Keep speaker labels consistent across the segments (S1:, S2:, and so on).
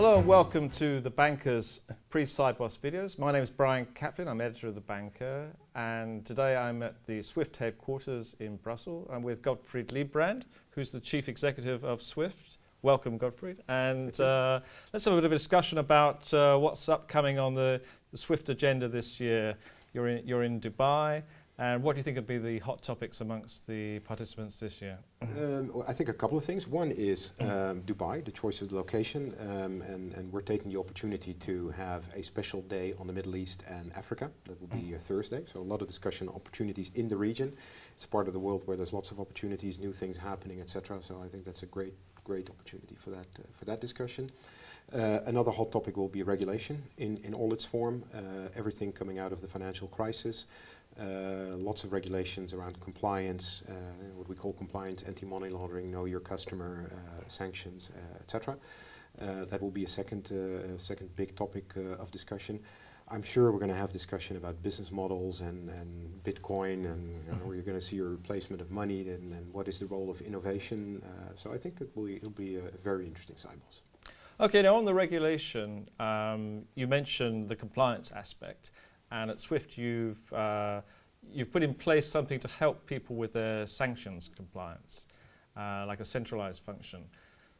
S1: Hello and welcome to the Banker's pre-Sibos videos. My name is Brian Caplen, I'm editor of the Banker, and today I'm at the Swift headquarters in Brussels. I'm with Gottfried Leibbrandt, who's the chief executive of Swift. Welcome, Gottfried. And let's have a bit of a discussion about what's upcoming on the Swift agenda this year. You're in Dubai. And what do you think would be the hot topics amongst the participants this year?
S2: Well, I think a couple of things. One is Dubai, the choice of the location, and we're taking the opportunity to have a special day on the Middle East and Africa. That will be Thursday, so a lot of discussion opportunities in the region. It's a part of the world where there's lots of opportunities, new things happening, etc. So I think that's a great opportunity for that discussion. Another hot topic will be regulation in all its form, everything coming out of the financial crisis. Lots of regulations around compliance, what we call compliance, anti-money laundering, know your customer, sanctions, etc. That will be a second big topic of discussion. I'm sure we're going to have discussion about business models and Bitcoin, and where you're going to see your replacement of money, and what is the role of innovation. So I think it'll be a very interesting Sibos.
S1: Okay, now on the regulation, you mentioned the compliance aspect. And at Swift, you've put in place something to help people with their sanctions compliance, like a centralized function.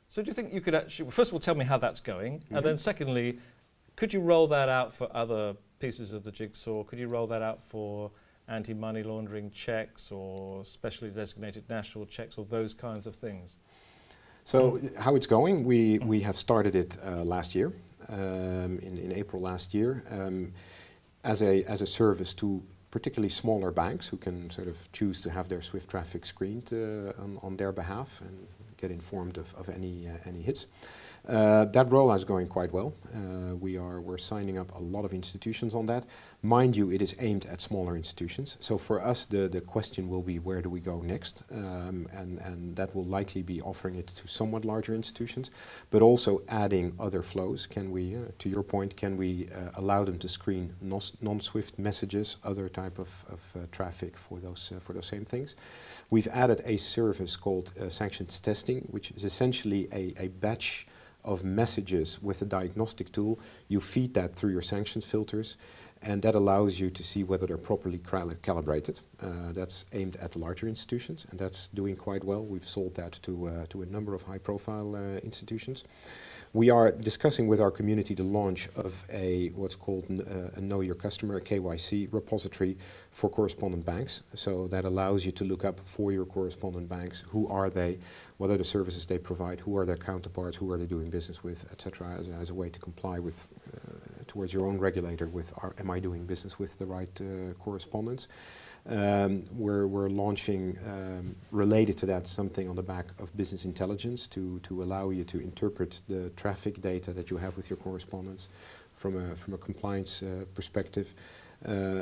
S1: So do you think you could actually, well, first of all, tell me how that's going, and then secondly, could you roll that out for other pieces of the jigsaw? Could you roll that out for anti-money laundering checks or specially designated national checks or those kinds of things?
S2: So how it's going, we have started it last year, in April last year. As a service to particularly smaller banks who can sort of choose to have their Swift traffic screened on their behalf and get informed of any hits. That rollout is going quite well. We're signing up a lot of institutions on that. Mind you, it is aimed at smaller institutions. So for us, the question will be, where do we go next? And that will likely be offering it to somewhat larger institutions, but also adding other flows. Can we, to your point, can we allow them to screen non-Swift messages, other type of traffic for those same things? We've added a service called sanctions testing, which is essentially a batch of messages with a diagnostic tool. You feed that through your sanctions filters, and that allows you to see whether they're properly calibrated. That's aimed at larger institutions, and that's doing quite well. We've sold that to a number of high-profile institutions. We are discussing with our community the launch of what's called a Know Your Customer, a KYC repository for correspondent banks. So that allows you to look up for your correspondent banks, who are they, what are the services they provide, who are their counterparts, who are they doing business with, etc., as a way to comply with towards your own regulator with, am I doing business with the right correspondents? We're launching, related to that, something on the back of business intelligence to allow you to interpret the traffic data that you have with your correspondents from a compliance perspective.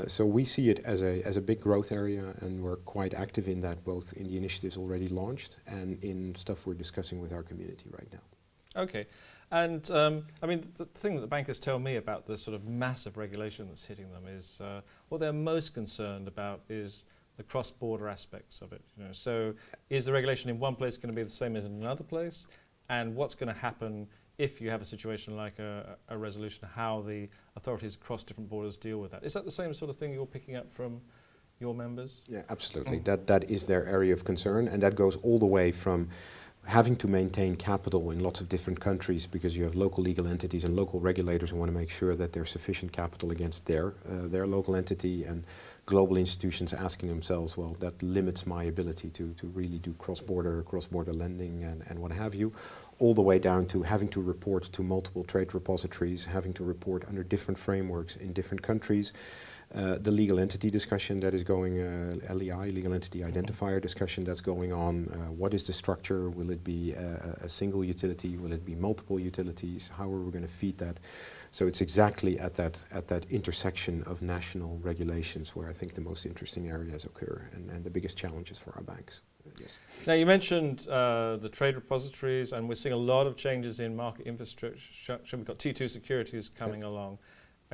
S2: So we see it as a big growth area, and we're quite active in that, both in the initiatives already launched and in stuff we're discussing with our community right now.
S1: Okay. And I mean, the thing that the bankers tell me about the sort of massive regulation that's hitting them is what they're most concerned about is the cross-border aspects of it. So is the regulation in one place going to be the same as in another place? And what's going to happen if you have a situation like a resolution, how the authorities across different borders deal with that? Is that the same sort of thing you're picking up from your members?
S2: Yeah, absolutely. That is their area of concern, and that goes all the way from having to maintain capital in lots of different countries because you have local legal entities and local regulators who want to make sure that there's sufficient capital against their local entity, and global institutions asking themselves, well, that limits my ability to really do cross-border lending and what have you, all the way down to having to report to multiple trade repositories, having to report under different frameworks in different countries. The legal entity discussion that is going, LEI, legal entity identifier discussion that's going on. What is the structure? Will it be a single utility? Will it be multiple utilities? How are we going to feed that? So it's exactly at that intersection of national regulations where I think the most interesting areas occur and the biggest challenges for our banks. Yes.
S1: Now you mentioned the trade repositories, and we're seeing a lot of changes in market infrastructure. We've got T2 securities coming along.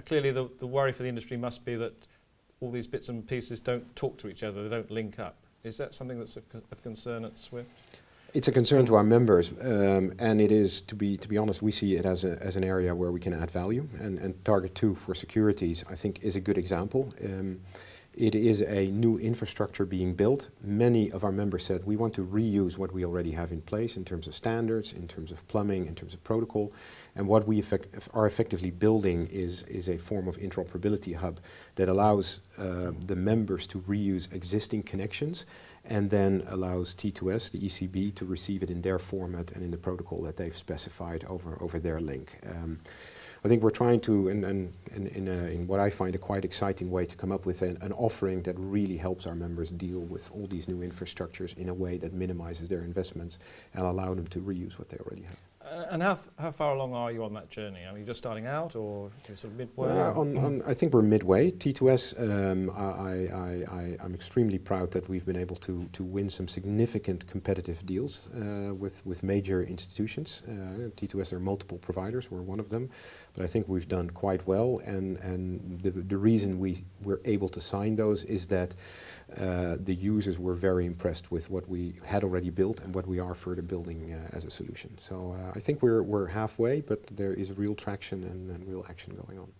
S1: Clearly the worry for the industry must be that all these bits and pieces don't talk to each other, they don't link up. Is that something that's of concern at Swift?
S2: It's a concern to our members, and it is, to be honest, we see it as an area where we can add value. And Target 2 for securities, I think, is a good example. It is a new infrastructure being built. Many of our members said we want to reuse what we already have in place in terms of standards, in terms of plumbing, in terms of protocol. And what we are effectively building is a form of interoperability hub that allows the members to reuse existing connections and then allows T2S, the ECB, to receive it in their format and in the protocol that they've specified over their link. I think we're trying to, in what I find a quite exciting way, to come up with an offering that really helps our members deal with all these new infrastructures in a way that minimizes their investments and allow them to reuse what they already have.
S1: And how far along are you on that journey? Are you just starting out, or you're sort of midway?
S2: I think we're midway. T2S, I'm extremely proud that we've been able to win some significant competitive deals with major institutions. T2S, there are multiple providers, we're one of them, but I think we've done quite well, and the reason we're able to sign those is that the users were very impressed with what we had already built and what we are further building as a solution. So I think we're halfway, but there is real traction and real action going on.